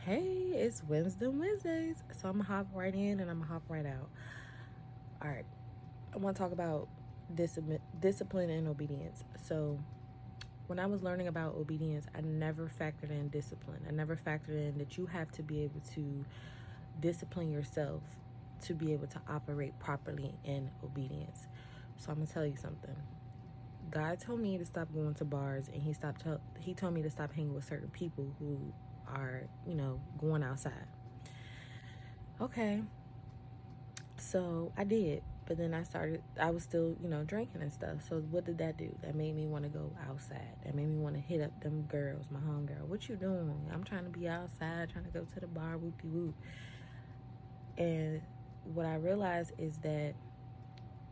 Hey, it's Wednesdays, so I'm gonna hop right in and I'm gonna hop right out. All right, I want to talk about discipline and obedience. So, when I was learning about obedience, I never factored in discipline. I never factored in that you have to be able to discipline yourself to be able to operate properly in obedience. So, I'm gonna tell you something. God told me to stop going to bars, and he told me to stop hanging with certain people who are, going outside. Okay, so I did, but then I was still, drinking and stuff. So what did that do? That made me want to go outside. That made me want to hit up them girls, my homegirl. What you doing? I'm trying to be outside, trying to go to the bar, whoopty whoop. And what I realized is that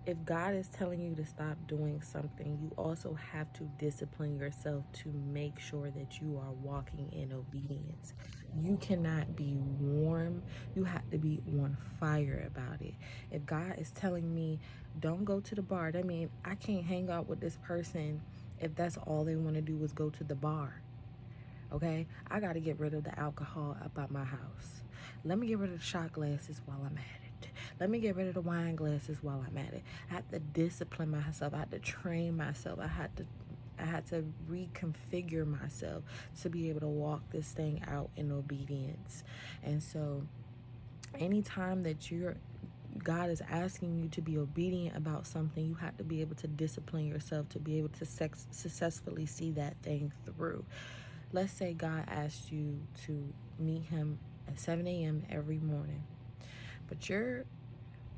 if God is telling you to stop doing something, you also have to discipline yourself to make sure that you are walking in obedience. You cannot be warm. You have to be on fire about it. If God is telling me, don't go to the bar, that means I can't hang out with this person if that's all they want to do is go to the bar. Okay? I got to get rid of the alcohol about my house. Let me get rid of the shot glasses while I'm at it. Let me get rid of the wine glasses while I'm at it. I had to discipline myself. I had to train myself. I had to reconfigure myself to be able to walk this thing out in obedience. And so anytime that God is asking you to be obedient about something, you have to be able to discipline yourself to be able to successfully see that thing through. Let's say God asked you to meet him at 7 a.m. every morning, but you're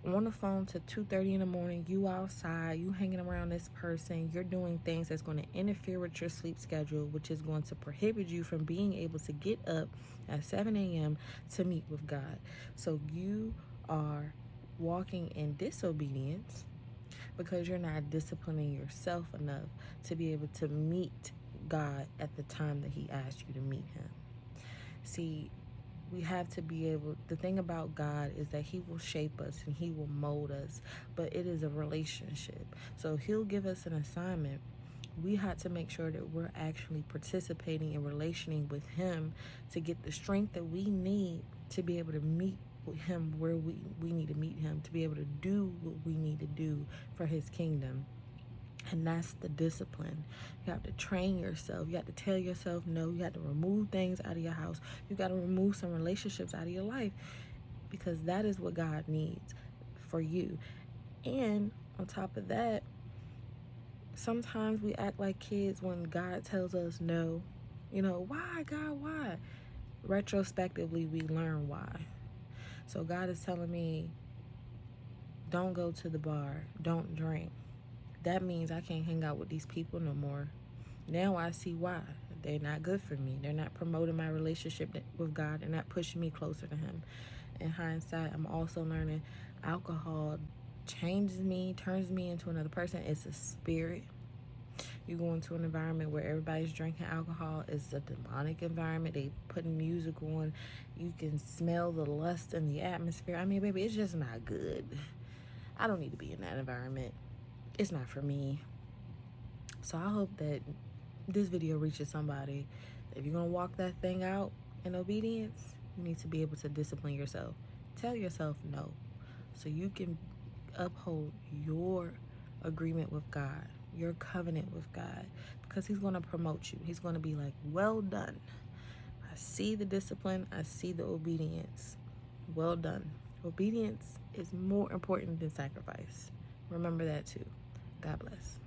on the phone to 2:30 in the morning, you outside, you hanging around this person, you're doing things that's going to interfere with your sleep schedule, which is going to prohibit you from being able to get up at 7 a.m. to meet with God. So you are walking in disobedience because you're not disciplining yourself enough to be able to meet God at the time that he asked you to meet him. See, we have to be able, the thing about God is that he will shape us and he will mold us, but it is a relationship. So he'll give us an assignment. We have to make sure that we're actually participating and relationing with him to get the strength that we need to be able to meet with him where we need to meet him, to be able to do what we need to do for his kingdom. And that's the discipline. You have to train yourself. You have to tell yourself no. You have to remove things out of your house. You got to remove some relationships out of your life, because that is what God needs for you. And on top of that, sometimes we act like kids when God tells us no. Why, God, why? Retrospectively, we learn why. So God is telling me, don't go to the bar, don't drink. That means I can't hang out with these people no more. Now I see why. They're not good for me. They're not promoting my relationship with God. They're not pushing me closer to him. In hindsight, I'm also learning alcohol changes me, turns me into another person. It's a spirit. You go into an environment where everybody's drinking alcohol. It's a demonic environment. They putting music on. You can smell the lust in the atmosphere. I mean, baby, it's just not good. I don't need to be in that environment. It's not for me. So I hope that this video reaches somebody. If you're going to walk that thing out in obedience, you need to be able to discipline yourself. Tell yourself no, so you can uphold your agreement with God, your covenant with God, because he's going to promote you. He's going to be like, well done. I see the discipline. I see the obedience. Well done. Obedience is more important than sacrifice. Remember that too. God bless.